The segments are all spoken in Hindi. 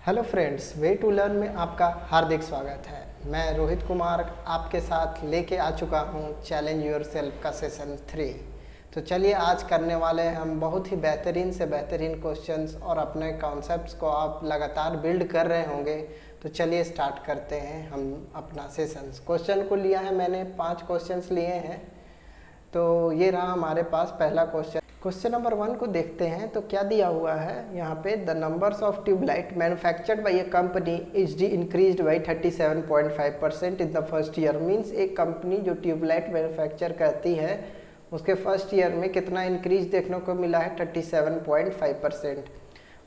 Hello friends, way to learn में आपका हार्दिक स्वागत है। मैं रोहित कुमार आपके साथ लेके आ चुका हूँ चैलेंज योर सेल्फ का सेशन 3। तो चलिए आज करने वाले हैं हम बहुत ही बेहतरीन से बेहतरीन क्वेश्चंस और अपने कॉन्सेप्ट्स को आप लगातार बिल्ड कर रहे होंगे। तो चलिए स्टार्ट करते हैं हम अपना सेशंस। क्वेश्चन को लिया है मैंने 5 क्वेश्चंस लिए हैं। तो ये रहा हमारे पास पहला क्वेश्चन। क्वेश्चन नंबर 1 को देखते हैं तो क्या दिया हुआ है यहाँ पे। The numbers of tubelight manufactured by a company is increased by 37.5% in the first year. Means एक कंपनी जो ट्यूबलाइट मैन्युफैक्चर करती है उसके फर्स्ट ईयर में कितना इंक्रीज देखने को मिला है, 37.5%।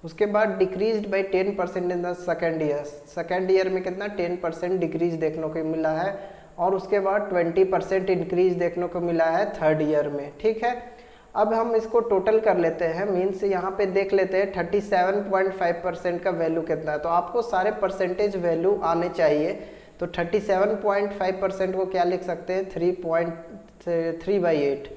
उसके बाद decreased by 10% in the second year. Second year में कितना 10% डिक्रीज देखने को मिला है। और उसके बाद 20% इंक्रीज देखने को मिला है थर्ड ईयर में। ठीक है, अब हम इसको टोटल कर लेते हैं। मीन्स यहाँ पे देख लेते हैं 37.5% का वैल्यू कितना है। तो आपको सारे परसेंटेज वैल्यू आने चाहिए। तो 37.5% को क्या लिख सकते हैं, 3/8।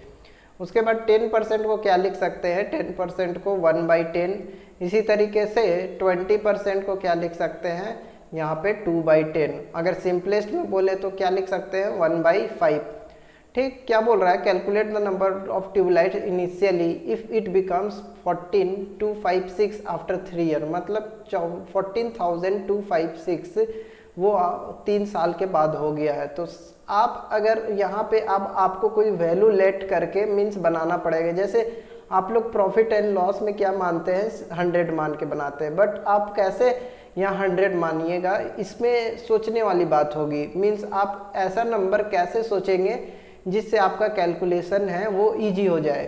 उसके बाद 10% को क्या लिख सकते हैं, 10% को 1/10। इसी तरीके से 20% को क्या लिख सकते हैं, यहाँ पे 2/10। अगर सिंपलेस्ट में बोले तो क्या लिख सकते हैं, 1/5। ठीक, क्या बोल रहा है, calculate the number of tubelight initially if it becomes 14,256 after 3 year. मतलब 14,256 वो 3 साल के बाद हो गया है। तो आप अगर यहाँ पे अब आपको कोई वैल्यू लेट करके मीन्स बनाना पड़ेगा। जैसे आप लोग प्रॉफिट एंड लॉस में क्या मानते हैं, 100 मान के बनाते हैं, बट आप कैसे यहाँ 100 मानिएगा, इसमें सोचने वाली बात होगी। मीन्स आप ऐसा नंबर कैसे सोचेंगे जिससे आपका कैलकुलेशन है वो इजी हो जाए।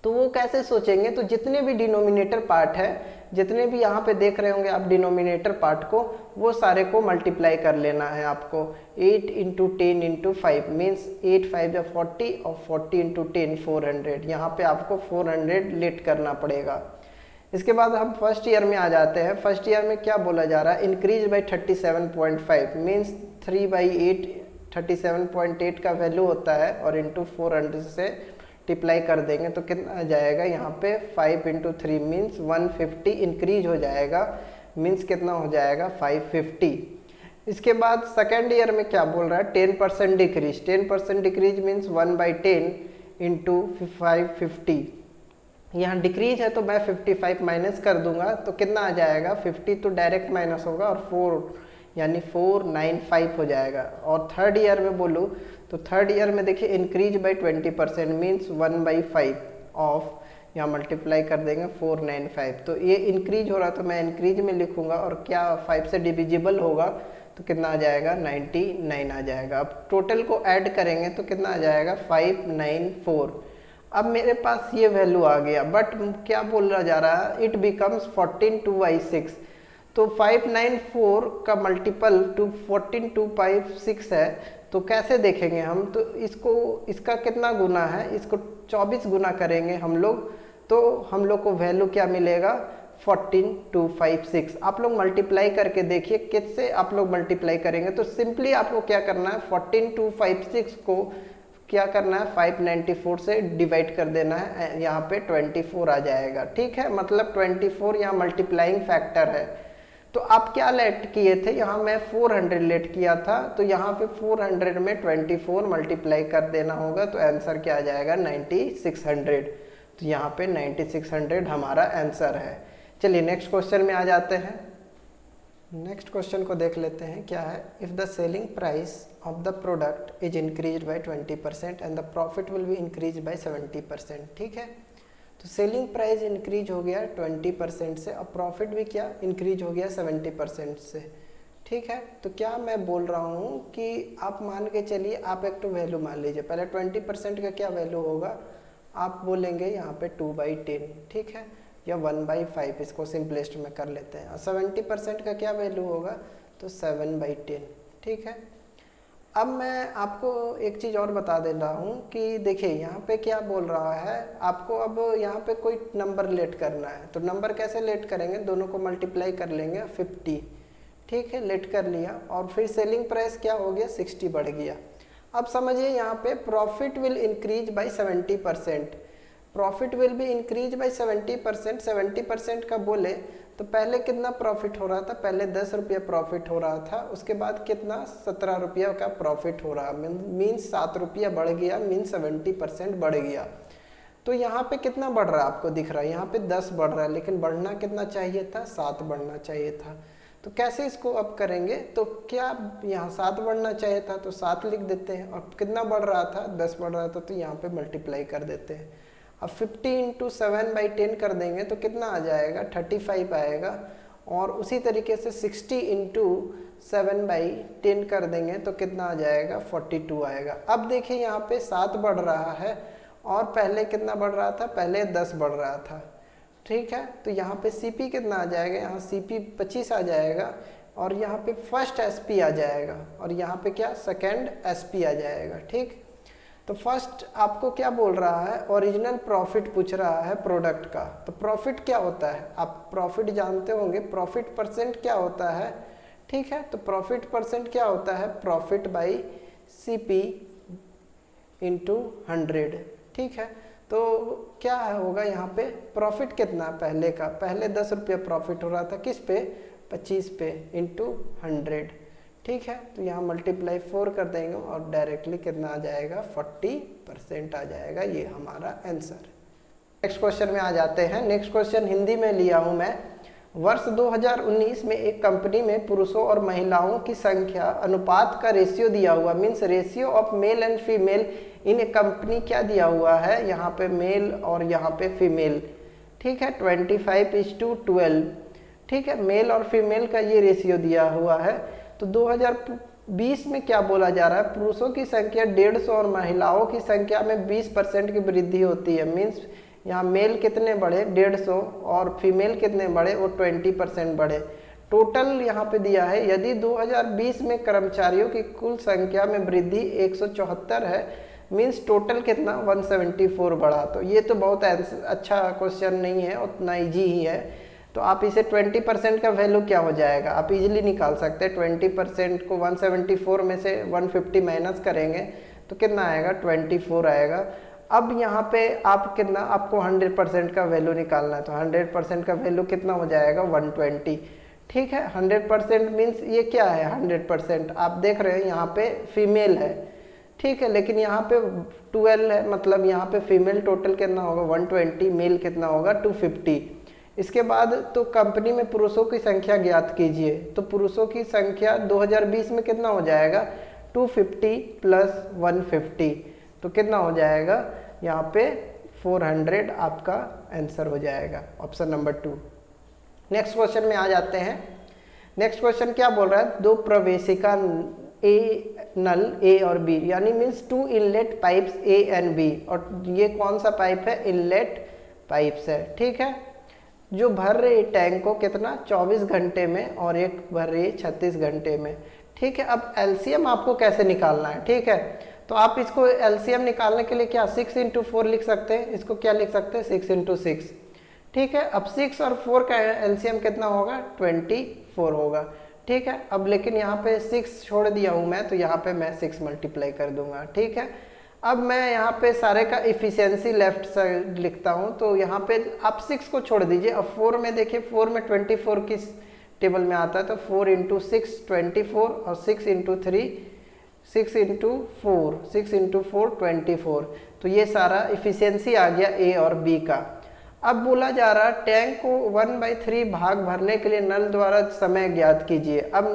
तो वो कैसे सोचेंगे, तो जितने भी डिनोमिनेटर पार्ट है, जितने भी यहाँ पे देख रहे होंगे आप डिनोमिनेटर पार्ट को, वो सारे को मल्टीप्लाई कर लेना है आपको। 8 × 10 × 5 मीन्स 8 5 40 और 40 × 10 400। यहाँ पे आपको 400 लेट करना पड़ेगा। इसके बाद हम फर्स्ट ईयर में आ जाते हैं। फर्स्ट ईयर में क्या बोला जा रहा है, इंक्रीज बाई 37.5 मीन्स 3/8। 37.8 का वैल्यू होता है और इंटू 400 से मल्टीप्लाई कर देंगे तो कितना आ जाएगा, यहाँ पे 5 × 3 मीन्स 150 इंक्रीज हो जाएगा। मीन्स कितना हो जाएगा, 550। इसके बाद सेकेंड ईयर में क्या बोल रहा है, 10% डिक्रीज। 10% decrease means 1/10 into 550। यहाँ डिक्रीज है तो मैं 55 माइनस कर दूंगा तो कितना आ जाएगा, 50 तो डायरेक्ट माइनस होगा और 4 यानी 495 हो जाएगा। और थर्ड ईयर में बोलूँ तो थर्ड ईयर में देखिए इंक्रीज बाई 20% मीन्स 1/5 ऑफ, यहाँ मल्टीप्लाई कर देंगे 495। तो ये इंक्रीज हो रहा तो मैं इंक्रीज में लिखूंगा और क्या 5 से डिविजिबल होगा तो कितना आ जाएगा, 99 आ जाएगा। अब टोटल को ऐड करेंगे तो कितना आ जाएगा, 594। अब मेरे पास ये वैल्यू आ गया, बट क्या बोला जा रहा है, इट बिकम्स 14,2/6। तो 594 का मल्टीपल 14,2/6 है। तो कैसे देखेंगे हम, तो इसका कितना गुना है, इसको 24 गुना करेंगे हम लोग तो हम लोग को वैल्यू क्या मिलेगा, 14,256। आप लोग मल्टीप्लाई करके देखिए किससे आप लोग मल्टीप्लाई करेंगे। तो सिंपली आपको क्या करना है, 14,256 को क्या करना है, 594 से डिवाइड कर देना है। यहाँ पे 24 आ जाएगा। ठीक है, मतलब 24 यहाँ मल्टीप्लाइंग फैक्टर है। तो आप क्या लेट किए थे, यहाँ मैं 400 लेट किया था, तो यहाँ पे 400 में 24 मल्टीप्लाई कर देना होगा तो आंसर क्या आ जाएगा, 9600। तो यहाँ पे 9600 हमारा आंसर है। चलिए नेक्स्ट क्वेश्चन में आ जाते हैं। नेक्स्ट क्वेश्चन को देख लेते हैं क्या है। If the selling price of the product is increase by 20% and the profit will be increase by 70%। ठीक है, तो सेलिंग प्राइस इंक्रीज हो गया 20% से, अब प्रॉफिट भी क्या इंक्रीज हो गया 70% से। ठीक है, तो क्या मैं बोल रहा हूँ कि आप मान के चलिए, आप एक तो वैल्यू मान लीजिए। पहले 20% का क्या वैल्यू होगा, आप बोलेंगे यहाँ पे 2/10। ठीक है, या 1/5, इसको सिंपलेस्ट में कर लेते हैं। और 70% का क्या वैल्यू होगा, तो 7/10। ठीक है, अब मैं आपको एक चीज़ और बता दे रहा हूँ कि देखिए यहाँ पे क्या बोल रहा है आपको। अब यहाँ पे कोई नंबर लेट करना है, तो नंबर कैसे लेट करेंगे, दोनों को मल्टीप्लाई कर लेंगे 50। ठीक है, लेट कर लिया और फिर सेलिंग प्राइस क्या हो गया, 60 बढ़ गया। अब समझिए यहाँ पे profit will increase by 70%। Profit will be increase by 70%। 70% का बोले तो पहले कितना प्रॉफिट हो रहा था, पहले 10 रुपया प्रॉफिट हो रहा था, उसके बाद कितना 17 रुपया का प्रॉफिट हो रहा, मीन्स 7 रुपया बढ़ गया, मीन्स 70% बढ़ गया। तो यहाँ पे कितना बढ़ रहा है आपको दिख रहा है, यहाँ पे 10 बढ़ रहा है, लेकिन बढ़ना कितना चाहिए था, 7 बढ़ना चाहिए था। तो कैसे इसको अब करेंगे, तो क्या यहाँ 7 बढ़ना चाहिए था तो 7 लिख देते हैं, और कितना बढ़ रहा था, 10 बढ़ रहा था, तो यहाँ पे मल्टीप्लाई कर देते हैं। अब 50 इंटू 7/10 कर देंगे तो कितना आ जाएगा, 35 आएगा। और उसी तरीके से 60 इंटू 7/10 कर देंगे तो कितना आ जाएगा, 42 आएगा। अब देखिए यहाँ पे 7 बढ़ रहा है और पहले कितना बढ़ रहा था, पहले 10 बढ़ रहा था, ठीक है। तो यहाँ पे CP कितना आ जाएगा, यहाँ CP 25 आ जाएगा, और यहाँ पे फर्स्ट SP आ जाएगा, और यहाँ पे क्या सेकंड SP आ जाएगा, ठीक। तो फर्स्ट आपको क्या बोल रहा है, ओरिजिनल प्रॉफिट पूछ रहा है प्रोडक्ट का। तो प्रॉफिट क्या होता है, आप प्रॉफिट जानते होंगे, प्रॉफिट परसेंट क्या होता है, ठीक है। तो प्रॉफिट परसेंट क्या होता है, प्रॉफिट बाई CP इंटू 100, ठीक है। तो क्या होगा यहाँ पे, प्रॉफिट कितना पहले का, पहले 10 रुपया प्रॉफिट हो रहा था, किस पे, 25 पे, इंटू 100, ठीक है। तो यहाँ मल्टीप्लाई 4 कर देंगे और डायरेक्टली कितना आ जाएगा, 40% आ जाएगा, ये हमारा आंसर। नेक्स्ट क्वेश्चन में आ जाते हैं। नेक्स्ट क्वेश्चन हिंदी में लिया हूँ मैं। वर्ष 2019 में एक कंपनी में पुरुषों और महिलाओं की संख्या अनुपात का रेशियो दिया हुआ, means ratio of male and female in A company क्या दिया हुआ है, यहाँ पे मेल और यहाँ पे फीमेल, ठीक है, 25:12, ठीक है। मेल और फीमेल का ये रेशियो दिया हुआ है। तो 2020 में क्या बोला जा रहा है, पुरुषों की संख्या 150 और महिलाओं की संख्या में 20% की वृद्धि होती है, मीन्स यहाँ मेल कितने बढ़े, 150, और फीमेल कितने बढ़े, वो 20% बढ़े। टोटल यहाँ पे दिया है, यदि 2020 में कर्मचारियों की कुल संख्या में वृद्धि 174 है, मीन्स टोटल कितना 174 बढ़ा। तो ये तो बहुत अच्छा क्वेश्चन नहीं है, उतना ईजी ही है। तो आप इसे 20% का वैल्यू क्या हो जाएगा, आप इजीली निकाल सकते हैं। 20% को 174 में से 150 माइनस करेंगे तो कितना आएगा, 24 आएगा। अब यहाँ पे आप कितना, आपको 100% का वैल्यू निकालना है, तो 100% का वैल्यू कितना हो जाएगा, 120, ठीक है। 100% मीन्स ये क्या है, 100% आप देख रहे हैं यहाँ पे फीमेल है, ठीक है, लेकिन यहाँ पे 12 है, मतलब यहाँ पे फीमेल टोटल कितना होगा, 120, मेल कितना होगा, 250। इसके बाद तो कंपनी में पुरुषों की संख्या ज्ञात कीजिए। तो पुरुषों की संख्या 2020 में कितना हो जाएगा, 250 प्लस 150, तो कितना हो जाएगा, यहाँ पे 400 आपका आंसर हो जाएगा, ऑप्शन नंबर 2। नेक्स्ट क्वेश्चन में आ जाते हैं। नेक्स्ट क्वेश्चन क्या बोल रहा है, दो प्रवेशिका नल ए और बी, यानी means 2 inlet pipes A and B, और ये कौन सा पाइप है, इनलेट पाइप्स है, ठीक है। जो भर रही टैंक को कितना 24 घंटे में, और एक भर रही 36 घंटे में, ठीक है। अब LCM आपको कैसे निकालना है, ठीक है। तो आप इसको LCM निकालने के लिए क्या 6 इंटू 4 लिख सकते हैं, इसको क्या लिख सकते हैं 6 इंटू 6, ठीक है। अब 6 और 4 का LCM कितना होगा, 24 होगा, ठीक है। अब लेकिन यहाँ पे 6 छोड़ दिया हूँ मैं, तो यहाँ पे मैं 6 मल्टीप्लाई कर दूंगा, ठीक है। अब मैं यहाँ पे सारे का इफिशियंसी लेफ्ट साइड लिखता हूँ, तो यहाँ पे आप 6 को छोड़ दीजिए। अब 4 में देखिए, 4 में 24 किस टेबल में आता है, तो 4 इंटू 6 24, और 6 इंटू 3 6 इंटू 4 6 इंटू 4 24। तो ये सारा इफिशियंसी आ गया A और B का। अब बोला जा रहा है टैंक को 1/3 भाग भरने के लिए नल द्वारा समय ज्ञात कीजिए। अब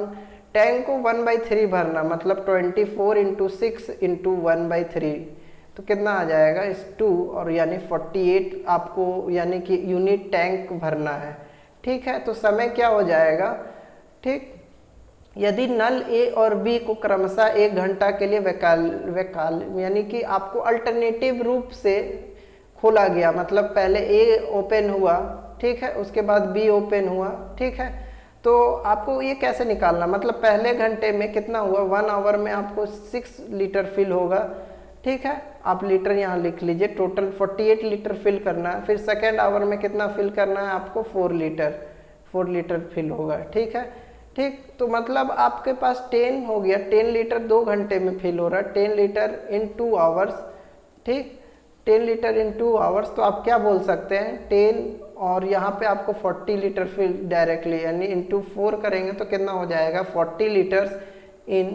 टैंक को 1/3 भरना मतलब 24 इंटू 6 इंटू 1/3, तो कितना आ जाएगा इस 2, और यानी 48 आपको यानी कि यूनिट टैंक भरना है, ठीक है। तो समय क्या हो जाएगा, ठीक। यदि नल A और B को क्रमशः 1 घंटा के लिए वैकाल यानी कि आपको अल्टरनेटिव रूप से खोला गया, मतलब पहले A ओपन हुआ, ठीक है, उसके बाद B ओपन हुआ, ठीक है। तो आपको ये कैसे निकालना, मतलब पहले घंटे में कितना हुआ, 1 आवर में आपको 6 लीटर फिल होगा, ठीक है। आप लीटर यहाँ लिख लीजिए, टोटल 48 लीटर फिल करना है। फिर सेकेंड आवर में कितना फिल करना है आपको, 4 लीटर फिल होगा, ठीक है, ठीक। तो मतलब आपके पास 10 हो गया, 10 लीटर 2 घंटे में फिल हो रहा है, 10 लीटर इन 2 आवर्स, ठीक। 10 लीटर इन 2 आवर्स, तो आप क्या बोल सकते हैं 10 और यहाँ पे आपको 40 लीटर फिर डायरेक्टली यानी इंटू 4 करेंगे तो कितना हो जाएगा 40 litres in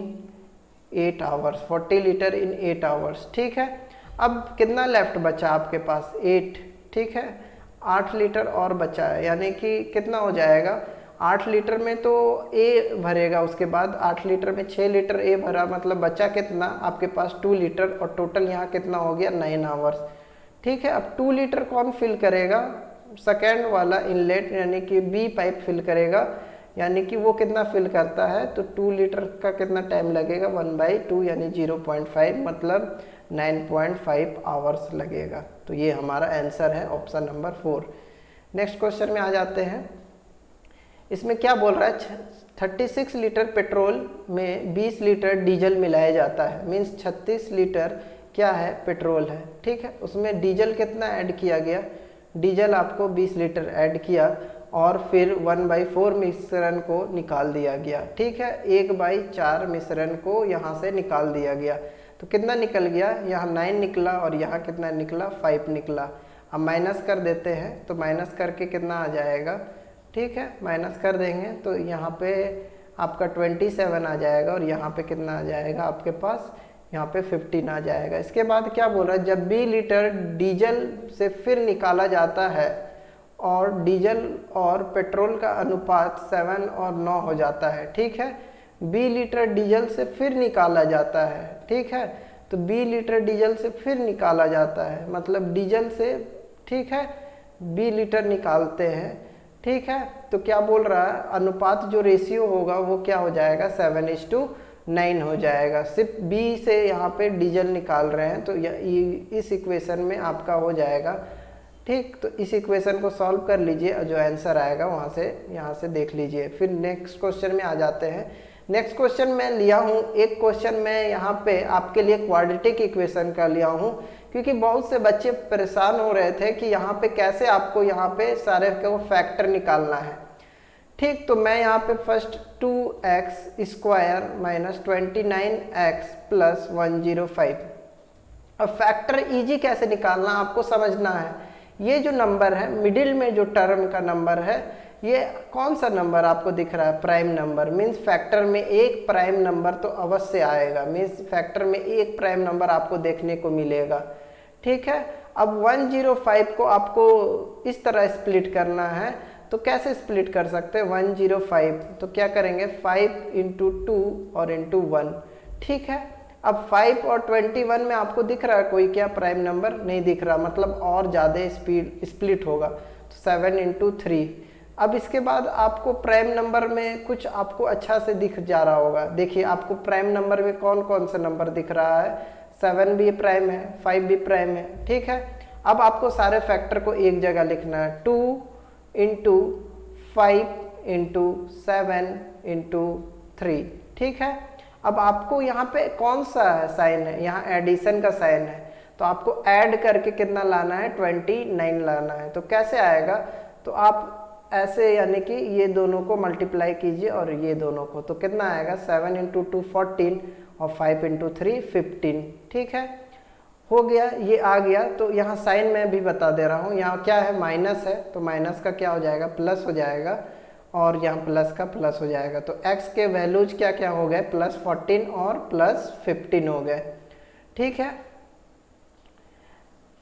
8 hours, 40 litre in 8 hours. ठीक है, अब कितना लेफ्ट बचा आपके पास 8। ठीक है, 8 लीटर और बचा है, यानी कि कितना हो जाएगा 8 लीटर में तो ए भरेगा, उसके बाद 8 लीटर में 6 लीटर ए भरा, मतलब बचा कितना आपके पास 2 लीटर, और टोटल यहाँ कितना हो गया 9 आवर्स। ठीक है, अब 2 लीटर कौन फिल करेगा, सेकेंड वाला इनलेट यानी कि बी पाइप फिल करेगा, यानी कि वो कितना फिल करता है, तो 2 लीटर का कितना टाइम लगेगा 1/2 यानी 0.5, मतलब 9.5 आवर्स लगेगा। तो ये हमारा आंसर है ऑप्शन नंबर 4। नेक्स्ट क्वेश्चन में आ जाते हैं। इसमें क्या बोल रहा है 36 लीटर पेट्रोल में 20 लीटर डीजल मिलाया जाता है, मीन्स 36 लीटर क्या है पेट्रोल है। ठीक है, उसमें डीजल कितना ऐड किया गया, डीजल आपको 20 लीटर ऐड किया और फिर 1/4 मिश्रण को निकाल दिया गया। ठीक है, 1/4 मिश्रण को यहाँ से निकाल दिया गया, तो कितना निकल गया, यहाँ 9 निकला और यहाँ कितना निकला 5 निकला। अब माइनस कर देते हैं, तो माइनस करके कितना आ जाएगा, ठीक है माइनस कर देंगे तो यहाँ पे आपका 27 आ जाएगा और यहाँ पे कितना आ जाएगा आपके पास, यहाँ पे 15 आ जाएगा। इसके बाद क्या बोल रहा है, जब 20 लीटर डीजल से फिर निकाला जाता है और डीजल और पेट्रोल का अनुपात 7 और 9 हो जाता है। ठीक है, 20 लीटर डीजल से फिर निकाला जाता है। ठीक है, तो 20 लीटर डीजल से फिर निकाला जाता है, मतलब डीजल से ठीक है 20 लीटर निकालते हैं। ठीक है, तो क्या बोल रहा है अनुपात जो रेशियो होगा वो क्या हो जाएगा 7:9 हो जाएगा। सिर्फ बी से यहाँ पे डीजल निकाल रहे हैं, तो इस इक्वेशन में आपका हो जाएगा। ठीक, तो इस इक्वेशन को सॉल्व कर लीजिए और जो आंसर आएगा वहाँ से यहाँ से देख लीजिए। फिर नेक्स्ट क्वेश्चन में आ जाते हैं। नेक्स्ट क्वेश्चन मैं लिया हूँ, एक क्वेश्चन मैं यहाँ पे आपके लिए क्वाड्रेटिक इक्वेशन का लिया हूँ, क्योंकि बहुत से बच्चे परेशान हो रहे थे कि यहाँ पे कैसे आपको यहाँ पे सारे को फैक्टर निकालना है। ठीक, तो मैं यहाँ पे फर्स्ट 2x² - 29x + 105। अब फैक्टर इजी कैसे निकालना आपको समझना है। ये जो नंबर है मिडिल में जो टर्म का नंबर है, ये कौन सा नंबर आपको दिख रहा है, प्राइम नंबर। मीन्स फैक्टर में एक प्राइम नंबर तो अवश्य आएगा, मीन्स फैक्टर में एक प्राइम नंबर आपको देखने को मिलेगा। ठीक है, अब 105 को आपको इस तरह स्प्लिट करना है, तो कैसे स्प्लिट कर सकते हैं 105, तो क्या करेंगे 5 × 2 और × 1। ठीक है, अब 5 और 21 में आपको दिख रहा है कोई क्या प्राइम नंबर, नहीं दिख रहा, मतलब और ज़्यादा स्प्लिट होगा, तो 7 × 3। अब इसके बाद आपको प्राइम नंबर में कुछ आपको अच्छा से दिख जा रहा होगा। देखिए आपको प्राइम नंबर में कौन कौन सा नंबर दिख रहा है, 7 भी प्राइम है, 5 भी प्राइम है। ठीक है, अब आपको सारे फैक्टर को एक जगह लिखना है, 2 × 5 × 7 × 3। ठीक है, अब आपको यहाँ पे कौन सा साइन है, यहाँ एडिशन का साइन है, तो आपको ऐड करके कितना लाना है 29 लाना है। तो कैसे आएगा, तो आप ऐसे यानी कि ये दोनों को मल्टीप्लाई कीजिए और ये दोनों को, तो कितना आएगा 7 × 2 14 और 5 × 3 15। ठीक है, हो गया, ये आ गया। तो यहाँ साइन मैं भी बता दे रहा हूँ, यहाँ क्या है माइनस है, तो माइनस का क्या हो जाएगा प्लस हो जाएगा, और यहाँ प्लस का प्लस हो जाएगा। तो x के वैल्यूज क्या क्या हो गए +14 और +15 हो गए। ठीक है,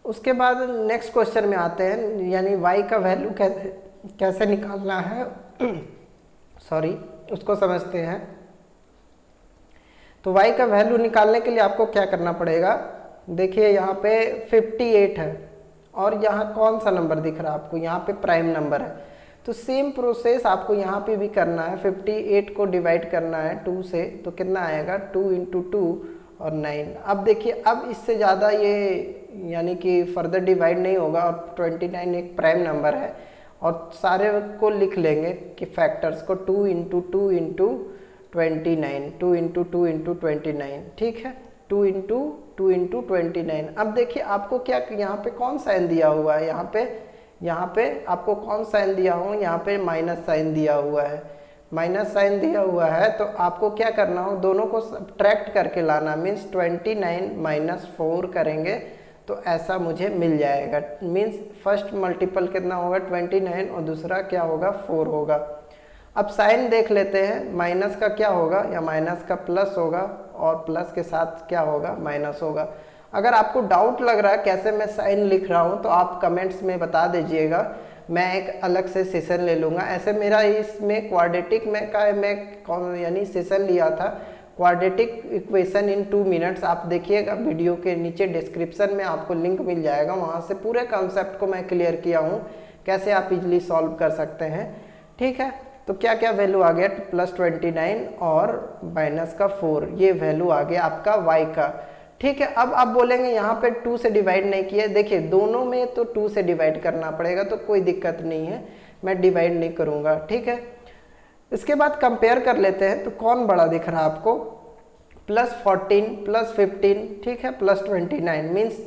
उसके बाद नेक्स्ट क्वेश्चन में आते हैं, यानी y का वैल्यू कैसे निकालना है सॉरी उसको समझते हैं। तो y का वैल्यू निकालने के लिए आपको क्या करना पड़ेगा, देखिए यहाँ पे 58 है और यहाँ कौन सा नंबर दिख रहा है आपको, यहाँ पे प्राइम नंबर है, तो सेम प्रोसेस आपको यहाँ पे भी करना है। 58 को डिवाइड करना है 2 से, तो कितना आएगा 2 × 2 और 9। अब देखिए अब इससे ज़्यादा ये यानी कि फर्दर डिवाइड नहीं होगा, और 29 एक प्राइम नंबर है, और सारे को लिख लेंगे कि फैक्टर्स को 2 × 2 × 29, 2 × 2 × 29। ठीक है, 2 × 2 × 29। अब देखिए आपको क्या यहाँ पे कौन साइन दिया हुआ है, यहाँ पे आपको कौन साइन दिया हुआ है, यहाँ पे माइनस साइन दिया हुआ है, माइनस साइन दिया हुआ है। तो आपको क्या करना हो, दोनों को सब्ट्रैक्ट करके लाना, मीन्स 29 - 4 करेंगे तो ऐसा मुझे मिल जाएगा। मीन्स फर्स्ट मल्टीपल कितना होगा 29 और दूसरा क्या होगा 4 होगा। अब साइन देख लेते हैं, माइनस का क्या होगा, या माइनस का प्लस होगा और प्लस के साथ क्या होगा माइनस होगा। अगर आपको डाउट लग रहा है कैसे मैं साइन लिख रहा हूँ तो आप कमेंट्स में बता दीजिएगा, मैं एक अलग से सेशन ले लूँगा। ऐसे मेरा इसमें क्वाड्रेटिक में का मैं यानी सेशन लिया था क्वाड्रेटिक इक्वेशन इन 2 मिनट्स। आप देखिएगा वीडियो के नीचे डिस्क्रिप्शन में आपको लिंक मिल जाएगा, वहाँ से पूरे कॉन्सेप्ट को मैं क्लियर किया हूँ कैसे आप इजीली सॉल्व कर सकते हैं। ठीक है, तो क्या क्या वैल्यू आ गया +29 और माइनस का 4, ये वैल्यू आ गया आपका y का। ठीक है, अब आप बोलेंगे यहाँ पे 2 से डिवाइड नहीं किया, देखिए दोनों में तो 2 से डिवाइड करना पड़ेगा, तो कोई दिक्कत नहीं है, मैं डिवाइड नहीं करूँगा। ठीक है, इसके बाद कंपेयर कर लेते हैं, तो कौन बड़ा दिख रहा है आपको, +14 +15, ठीक है, +29 मीन्स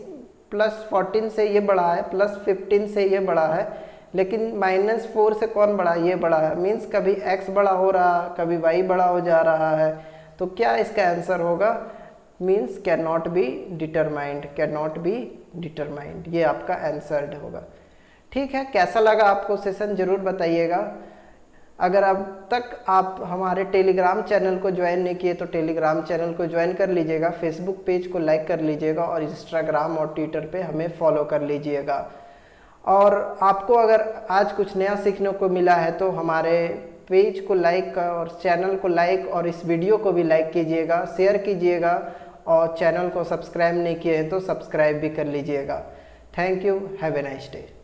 +14 से ये बड़ा है, +15 से ये बड़ा है, लेकिन -4 से कौन बड़ा, ये बड़ा है। मीन्स कभी x बड़ा हो रहा है, कभी y बड़ा हो जा रहा है, तो क्या इसका आंसर होगा, means can not be determined, can not be determined, ये आपका आंसर होगा। ठीक है, कैसा लगा आपको सेशन ज़रूर बताइएगा। अगर अब तक आप हमारे टेलीग्राम चैनल को ज्वाइन नहीं किए तो टेलीग्राम चैनल को ज्वाइन कर लीजिएगा, फेसबुक पेज को लाइक कर लीजिएगा और इंस्टाग्राम और ट्विटर पे हमें फॉलो कर लीजिएगा। और आपको अगर आज कुछ नया सीखने को मिला है तो हमारे पेज को लाइक और चैनल को लाइक और इस वीडियो को भी लाइक कीजिएगा, शेयर कीजिएगा और चैनल को सब्सक्राइब नहीं किए हैं तो सब्सक्राइब भी कर लीजिएगा। Thank you, have a nice day.